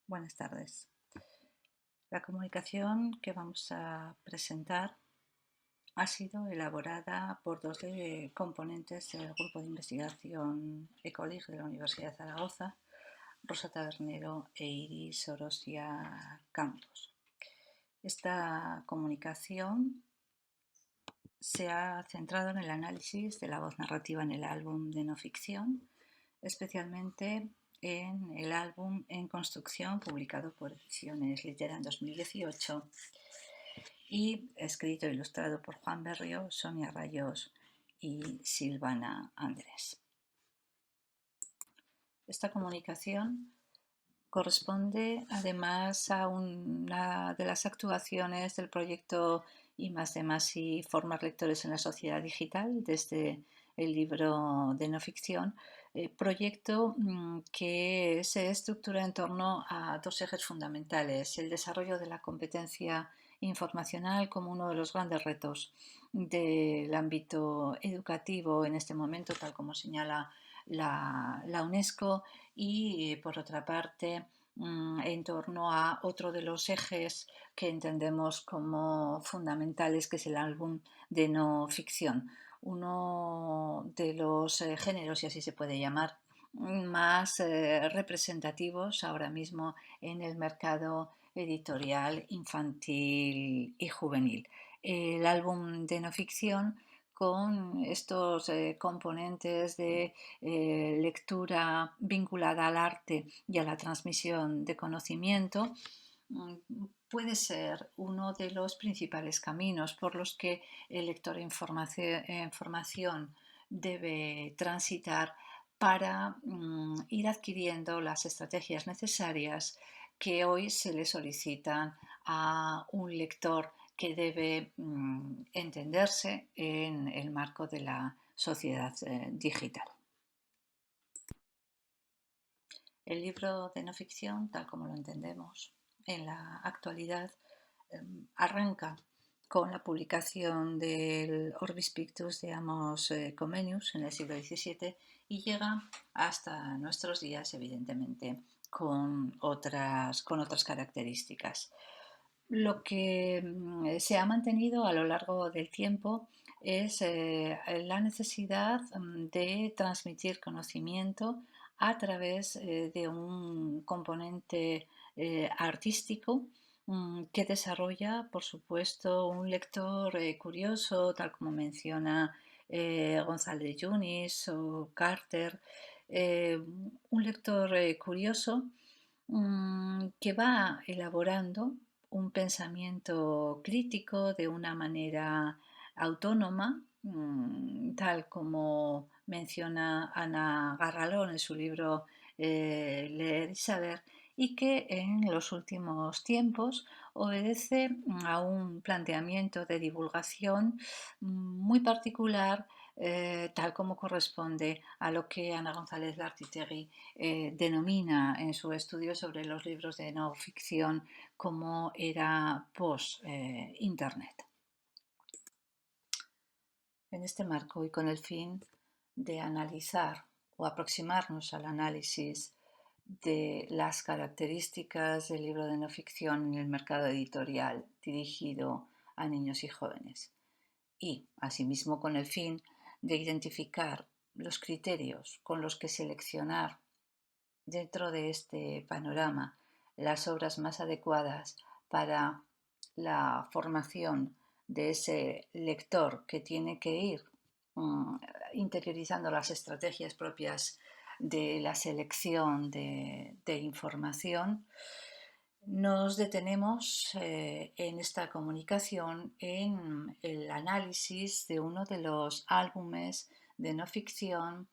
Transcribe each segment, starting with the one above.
Buenas tardes. La comunicación que vamos a presentar ha sido elaborada por dos componentes del grupo de investigación ECOLIG de la Universidad de Zaragoza, Rosa Tabernero e Iris Orosia Campos. Esta comunicación se ha centrado en el análisis de la voz narrativa en el álbum de no ficción, especialmente en el álbum En Construcción, publicado por Ediciones Litera en 2018 y escrito e ilustrado por Juan Berrio, Sonia Rayos y Silvana Andrés. Esta comunicación corresponde además a una de las actuaciones del proyecto I+D+I Formar Lectores en la Sociedad Digital desde el libro de no ficción, proyecto que se estructura en torno a dos ejes fundamentales: el desarrollo de la competencia informacional como uno de los grandes retos del ámbito educativo en este momento, tal como señala la UNESCO, y por otra parte en torno a otro de los ejes que entendemos como fundamentales, que es el álbum de no ficción, uno de los géneros, si así se puede llamar, más representativos ahora mismo en el mercado editorial infantil y juvenil. El álbum de no ficción, con estos componentes de lectura vinculada al arte y a la transmisión de conocimiento, puede ser uno de los principales caminos por los que el lector en formación debe transitar para ir adquiriendo las estrategias necesarias que hoy se le solicitan a un lector que debe entenderse en el marco de la sociedad digital. El libro de no ficción, tal como lo entendemos en la actualidad, arranca con la publicación del Orbis Pictus de Amos Comenius en el siglo XVII y llega hasta nuestros días, evidentemente, con otras características. Lo que se ha mantenido a lo largo del tiempo es la necesidad de transmitir conocimiento a través de un componente artístico que desarrolla, por supuesto, un lector curioso, tal como menciona González Yunis o Carter, un lector curioso que va elaborando un pensamiento crítico de una manera autónoma, tal como menciona Ana Garralón en su libro Leer y Saber, y que en los últimos tiempos obedece a un planteamiento de divulgación muy particular, tal como corresponde a lo que Ana González Lartitegui denomina en su estudio sobre los libros de no ficción como era post-Internet. En este marco, y con el fin de analizar o aproximarnos al análisis de las características del libro de no ficción en el mercado editorial dirigido a niños y jóvenes, y asimismo con el fin de identificar los criterios con los que seleccionar dentro de este panorama las obras más adecuadas para la formación de ese lector que tiene que ir interiorizando las estrategias propias de la selección de información. Nos detenemos en esta comunicación en el análisis de uno de los álbumes de no ficción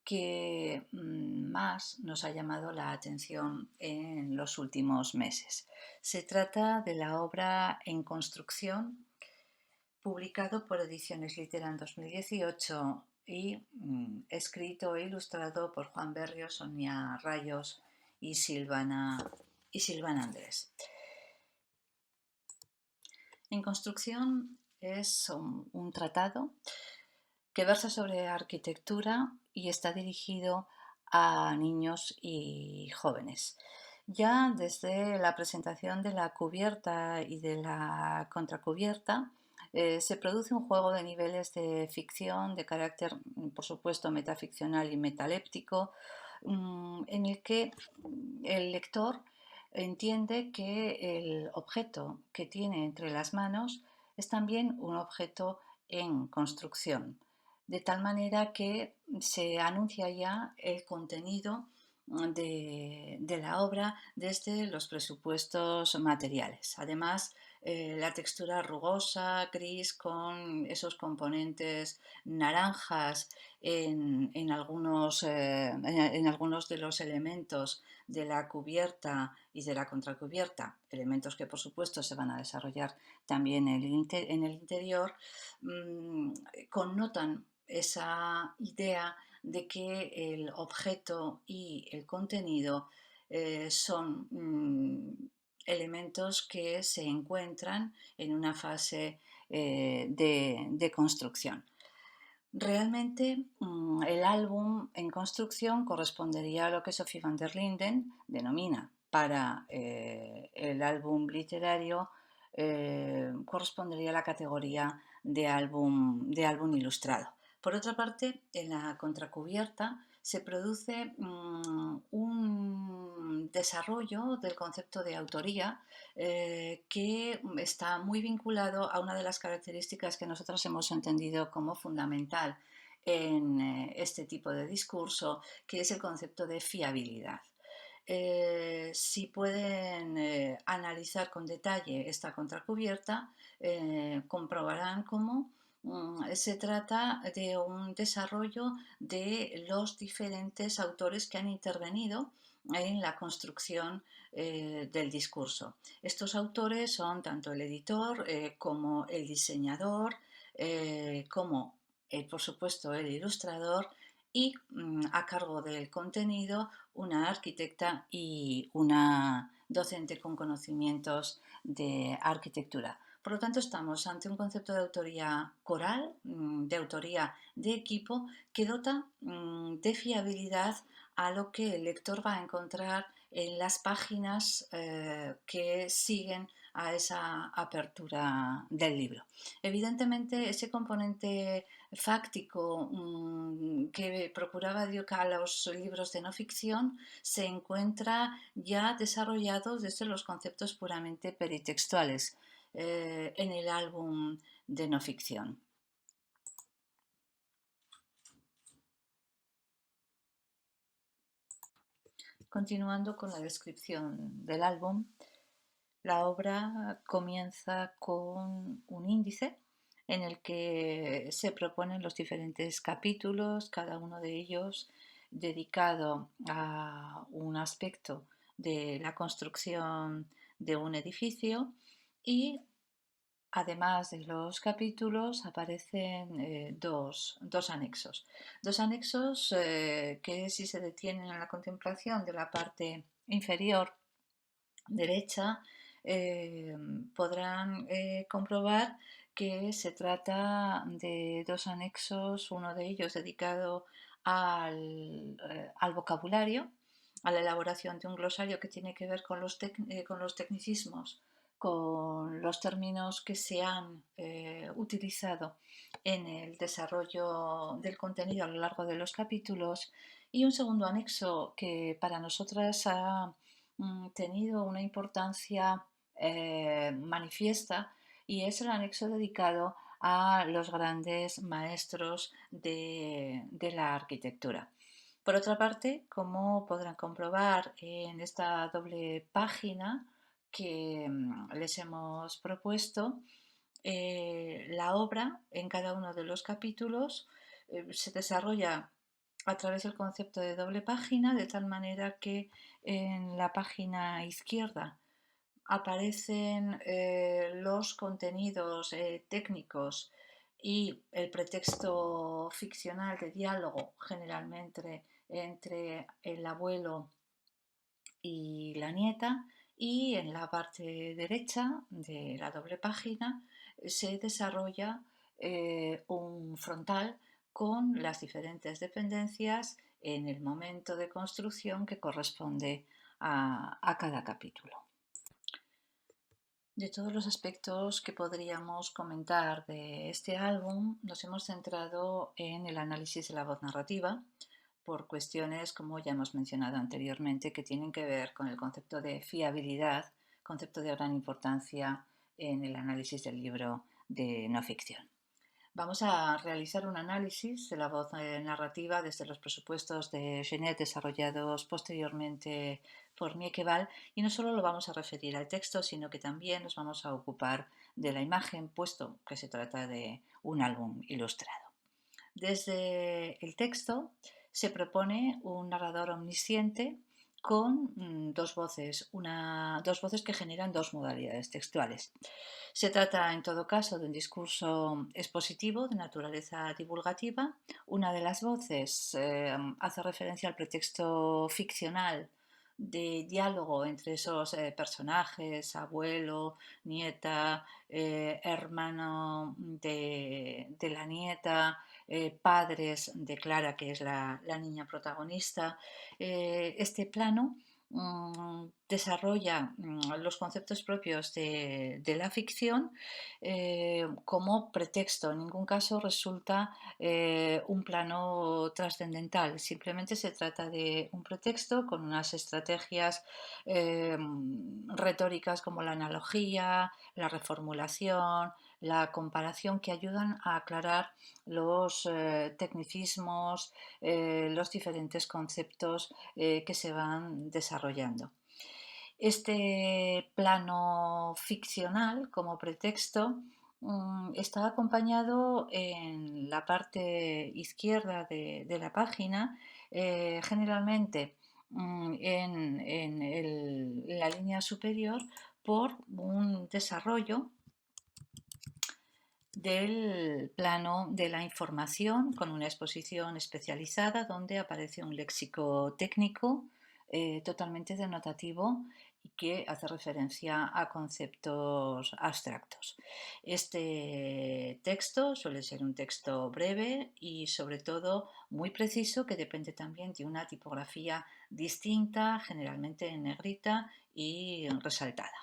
que más nos ha llamado la atención en los últimos meses. Se trata de la obra En Construcción, publicado por Ediciones Litera en 2018 y escrito e ilustrado por Juan Berrio, Sonia Rayos y Silvana Andrés. En Construcción es un tratado que versa sobre arquitectura y está dirigido a niños y jóvenes. Ya desde la presentación de la cubierta y de la contracubierta, se produce un juego de niveles de ficción de carácter, por supuesto, metaficcional y metaléptico, en el que el lector entiende que el objeto que tiene entre las manos es también un objeto en construcción, de tal manera que se anuncia ya el contenido de la obra desde los presupuestos materiales. Además, la textura rugosa, gris, con esos componentes naranjas en algunos de los elementos de la cubierta y de la contracubierta, elementos que por supuesto se van a desarrollar también en el interior, mmm, connotan esa idea de que el objeto y el contenido son elementos que se encuentran en una fase de construcción. Realmente el álbum en construcción correspondería a lo que Sophie van der Linden denomina para el álbum literario, correspondería a la categoría de álbum ilustrado. Por otra parte, en la contracubierta se produce un desarrollo del concepto de autoría que está muy vinculado a una de las características que nosotros hemos entendido como fundamental en este tipo de discurso, que es el concepto de fiabilidad. Si pueden analizar con detalle esta contracubierta, comprobarán cómo se trata de un desarrollo de los diferentes autores que han intervenido en la construcción del discurso. Estos autores son tanto el editor como el diseñador, como por supuesto el ilustrador y a cargo del contenido una arquitecta y una docente con conocimientos de arquitectura. Por lo tanto, estamos ante un concepto de autoría coral, de autoría de equipo, que dota de fiabilidad a lo que el lector va a encontrar en las páginas que siguen a esa apertura del libro. Evidentemente, ese componente fáctico que procuraba Dioca a los libros de no ficción se encuentra ya desarrollado desde los conceptos puramente peritextuales en el álbum de no ficción. Continuando con la descripción del álbum, la obra comienza con un índice en el que se proponen los diferentes capítulos, cada uno de ellos dedicado a un aspecto de la construcción de un edificio, y además de los capítulos aparecen dos anexos. Dos anexos que, si se detienen en la contemplación de la parte inferior derecha, podrán comprobar que se trata de dos anexos, uno de ellos dedicado al vocabulario, a la elaboración de un glosario que tiene que ver con con los tecnicismos, con los términos que se han utilizado en el desarrollo del contenido a lo largo de los capítulos, y un segundo anexo que para nosotras ha tenido una importancia manifiesta, y es el anexo dedicado a los grandes maestros de la arquitectura. Por otra parte, como podrán comprobar en esta doble página que les hemos propuesto, la obra en cada uno de los capítulos se desarrolla a través del concepto de doble página, de tal manera que en la página izquierda aparecen los contenidos técnicos y el pretexto ficcional de diálogo, generalmente entre el abuelo y la nieta, y en la parte derecha de la doble página se desarrolla un frontal con las diferentes dependencias en el momento de construcción que corresponde a cada capítulo. De todos los aspectos que podríamos comentar de este álbum, nos hemos centrado en el análisis de la voz narrativa por cuestiones, como ya hemos mencionado anteriormente, que tienen que ver con el concepto de fiabilidad, concepto de gran importancia en el análisis del libro de no ficción. Vamos a realizar un análisis de la voz narrativa desde los presupuestos de Genet desarrollados posteriormente por Miekeval, y no solo lo vamos a referir al texto, sino que también nos vamos a ocupar de la imagen, puesto que se trata de un álbum ilustrado. Desde el texto se propone un narrador omnisciente con dos voces que generan dos modalidades textuales. Se trata, en todo caso, de un discurso expositivo de naturaleza divulgativa. Una de las voces hace referencia al pretexto ficcional de diálogo entre esos personajes, abuelo, nieta, hermano de la nieta, padres de Clara, que es la niña protagonista. Este plano desarrolla los conceptos propios de la ficción como pretexto. En ningún caso resulta un plano trascendental, simplemente se trata de un pretexto con unas estrategias retóricas como la analogía, la reformulación, la comparación, que ayudan a aclarar los tecnicismos, los diferentes conceptos que se van desarrollando. Este plano ficcional como pretexto está acompañado en la parte izquierda de la página, generalmente en la línea superior, por un desarrollo del plano de la información con una exposición especializada donde aparece un léxico técnico totalmente denotativo y que hace referencia a conceptos abstractos. Este texto suele ser un texto breve y sobre todo muy preciso, que depende también de una tipografía distinta, generalmente en negrita y resaltada.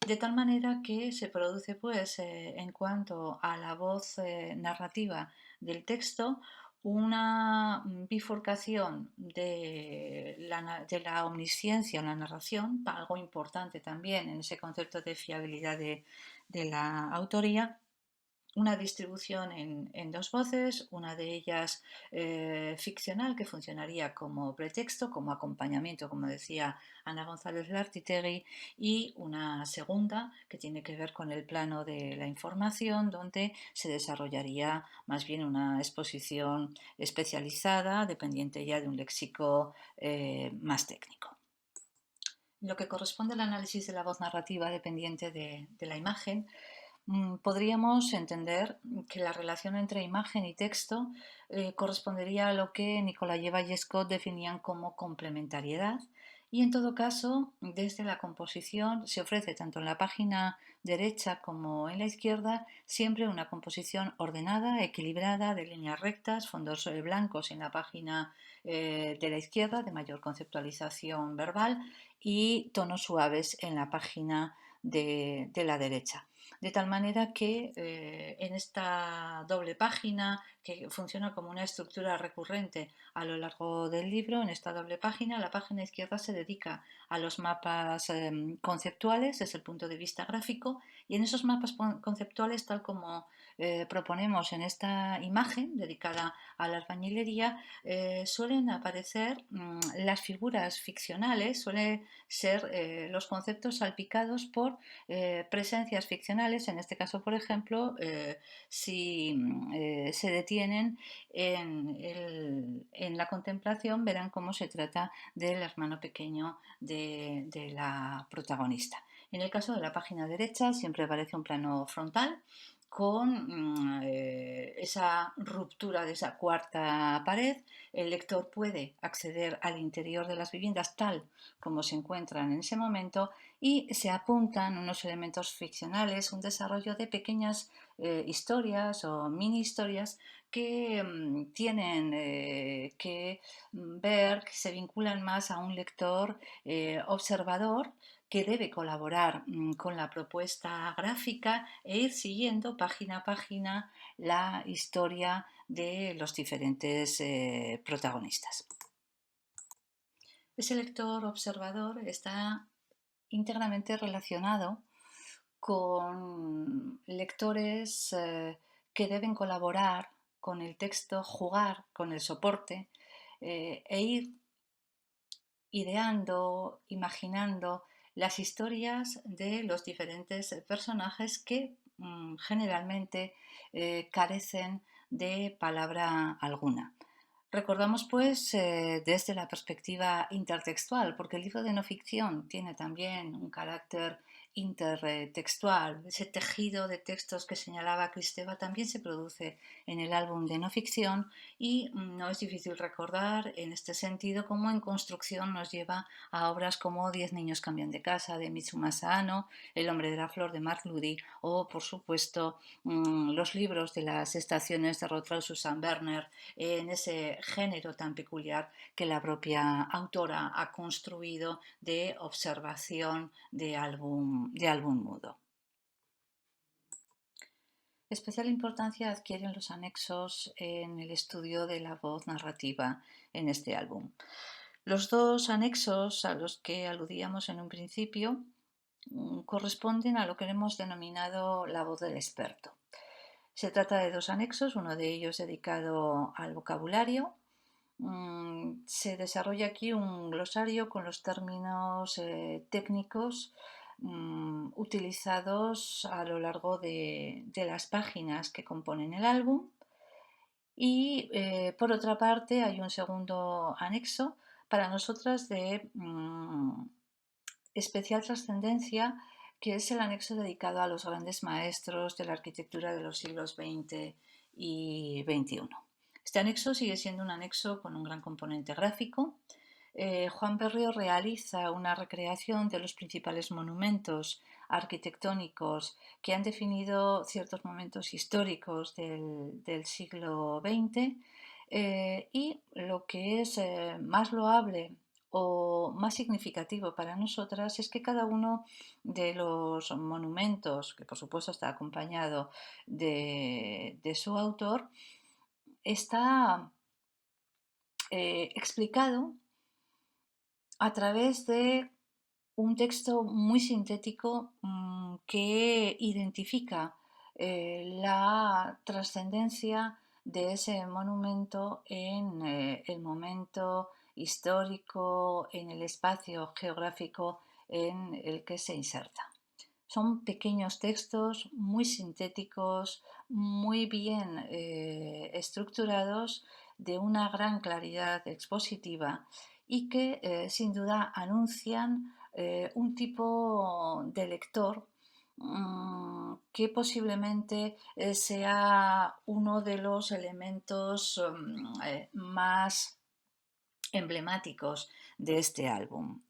De tal manera que se produce, pues, en cuanto a la voz narrativa del texto, una bifurcación de la omnisciencia en la narración, algo importante también en ese concepto de fiabilidad de la autoría. Una distribución en dos voces, una de ellas ficcional, que funcionaría como pretexto, como acompañamiento, como decía Ana González Lartitegui, y una segunda que tiene que ver con el plano de la información, donde se desarrollaría más bien una exposición especializada, dependiente ya de un léxico más técnico. Lo que corresponde al análisis de la voz narrativa dependiente de la imagen, podríamos entender que la relación entre imagen y texto correspondería a lo que Nikolayeva y Scott definían como complementariedad, y en todo caso, desde la composición se ofrece tanto en la página derecha como en la izquierda siempre una composición ordenada, equilibrada, de líneas rectas, fondos blancos en la página de la izquierda, de mayor conceptualización verbal, y tonos suaves en la página de la derecha. De tal manera que en esta doble página, que funciona como una estructura recurrente a lo largo del libro, en esta doble página, la página izquierda se dedica a los mapas conceptuales desde el punto de vista gráfico, y en esos mapas conceptuales, tal como proponemos en esta imagen dedicada a la albañilería, suelen aparecer las figuras ficcionales, suelen ser los conceptos salpicados por presencias ficcionales. En este caso, por ejemplo, si se detienen en la contemplación, verán cómo se trata del hermano pequeño de la protagonista. En el caso de la página derecha siempre aparece un plano frontal con esa ruptura de esa cuarta pared. El lector puede acceder al interior de las viviendas tal como se encuentran en ese momento, y se apuntan unos elementos ficcionales, un desarrollo de pequeñas historias o mini historias que tienen que ver, que se vinculan más a un lector observador que debe colaborar con la propuesta gráfica e ir siguiendo página a página la historia de los diferentes protagonistas. Ese lector observador está íntegramente relacionado con lectores que deben colaborar con el texto, jugar con el soporte e ir ideando, imaginando las historias de los diferentes personajes que generalmente carecen de palabra alguna. Recordamos pues desde la perspectiva intertextual, porque el libro de no ficción tiene también un carácter intertextual. Ese tejido de textos que señalaba Kristeva también se produce en el álbum de no ficción y no es difícil recordar en este sentido cómo en construcción nos lleva a obras como 10 niños cambian de casa de Mitsumasa Ano, El hombre de la flor de Mark Luddy o por supuesto los libros de las estaciones de Rotraud Susan Werner en ese género tan peculiar que la propia autora ha construido de observación de álbum mudo. Especial importancia adquieren los anexos en el estudio de la voz narrativa en este álbum. Los dos anexos a los que aludíamos en un principio corresponden a lo que hemos denominado la voz del experto. Se trata de dos anexos, uno de ellos dedicado al vocabulario. Se desarrolla aquí un glosario con los términos técnicos utilizados a lo largo de las páginas que componen el álbum. Y por otra parte hay un segundo anexo para nosotras de especial trascendencia, que es el anexo dedicado a los grandes maestros de la arquitectura de los siglos XX y XXI. Este anexo sigue siendo un anexo con un gran componente gráfico. Juan Berrio realiza una recreación de los principales monumentos arquitectónicos que han definido ciertos momentos históricos del siglo XX y lo que es más loable o más significativo para nosotras es que cada uno de los monumentos, que por supuesto está acompañado de su autor, está explicado a través de un texto muy sintético que identifica la trascendencia de ese monumento en el momento histórico, en el espacio geográfico en el que se inserta. Son pequeños textos muy sintéticos, muy bien estructurados, de una gran claridad expositiva y que sin duda anuncian un tipo de lector que posiblemente sea uno de los elementos más emblemáticos de este álbum.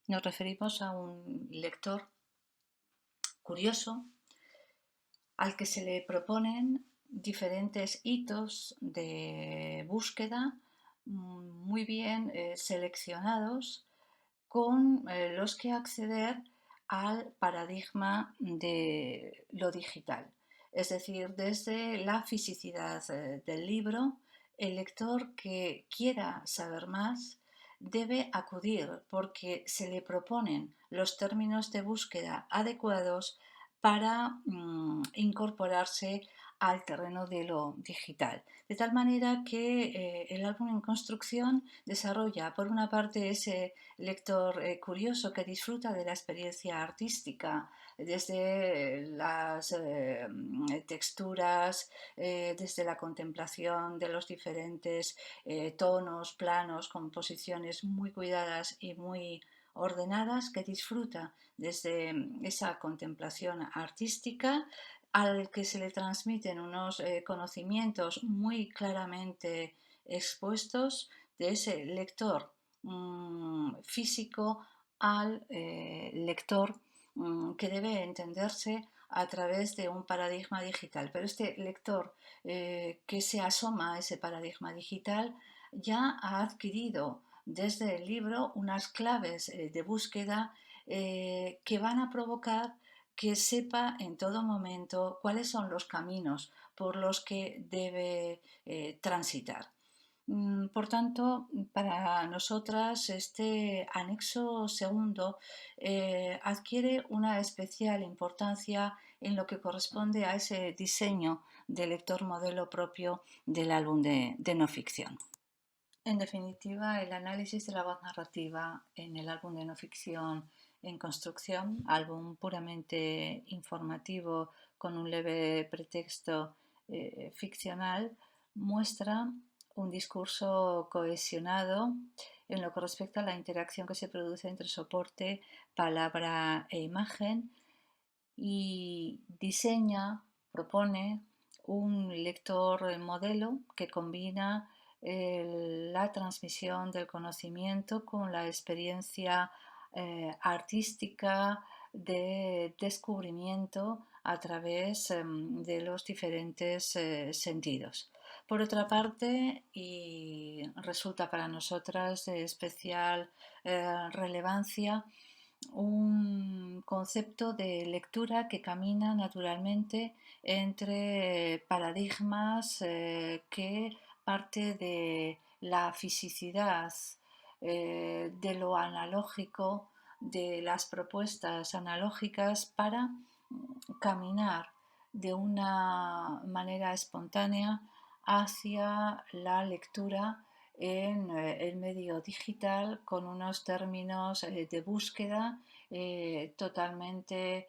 Nos referimos a un lector curioso al que se le proponen diferentes hitos de búsqueda muy bien seleccionados con los que acceder al paradigma de lo digital. Es decir, desde la fisicidad del libro, el lector que quiera saber más debe acudir porque se le proponen los términos de búsqueda adecuados para incorporarse al terreno de lo digital. De tal manera que el álbum en construcción desarrolla, por una parte, ese lector curioso que disfruta de la experiencia artística, desde las texturas, desde la contemplación de los diferentes tonos, planos, composiciones muy cuidadas y muy ordenadas, que disfruta desde esa contemplación artística, al que se le transmiten unos conocimientos muy claramente expuestos de ese lector físico al lector que debe entenderse a través de un paradigma digital. Pero este lector que se asoma a ese paradigma digital ya ha adquirido desde el libro unas claves de búsqueda que van a provocar que sepa en todo momento cuáles son los caminos por los que debe transitar. Por tanto, para nosotras este anexo segundo adquiere una especial importancia en lo que corresponde a ese diseño de lector modelo propio del álbum de no ficción. En definitiva, el análisis de la voz narrativa en el álbum de no ficción en construcción, álbum puramente informativo con un leve pretexto ficcional, muestra un discurso cohesionado en lo que respecta a la interacción que se produce entre soporte, palabra e imagen y diseña, propone un lector modelo que combina la transmisión del conocimiento con la experiencia artística de descubrimiento a través de los diferentes sentidos. Por otra parte, y resulta para nosotras de especial relevancia, un concepto de lectura que camina naturalmente entre paradigmas que parte de la fisicidad, de lo analógico, de las propuestas analógicas para caminar de una manera espontánea hacia la lectura en el medio digital con unos términos de búsqueda totalmente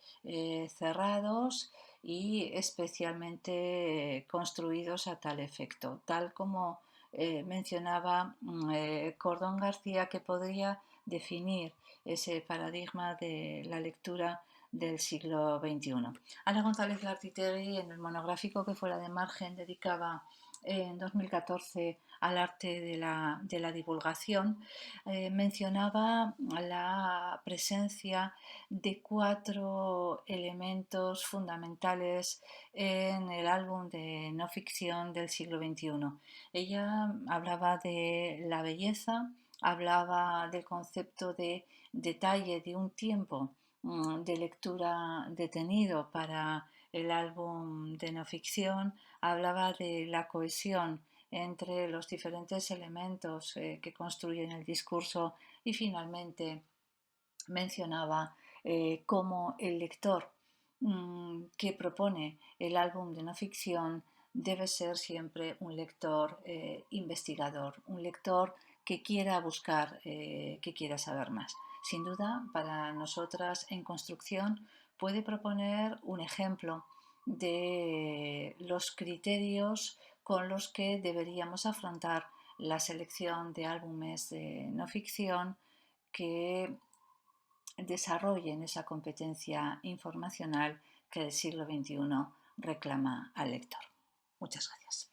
cerrados y especialmente construidos a tal efecto, tal como mencionaba Cordón García, que podría definir ese paradigma de la lectura del siglo XXI. Ana González Lartitegui, en el monográfico que fuera de margen, dedicaba en 2014 al arte de la divulgación, mencionaba la presencia de 4 elementos fundamentales en el álbum de no ficción del siglo XXI. Ella hablaba de la belleza, hablaba del concepto de detalle, de un tiempo de lectura detenido para el álbum de no ficción, hablaba de la cohesión entre los diferentes elementos que construyen el discurso y finalmente mencionaba cómo el lector que propone el álbum de no ficción debe ser siempre un lector investigador, un lector que quiera buscar, que quiera saber más. Sin duda, para nosotras en construcción puede proponer un ejemplo de los criterios con los que deberíamos afrontar la selección de álbumes de no ficción que desarrollen esa competencia informacional que el siglo XXI reclama al lector. Muchas gracias.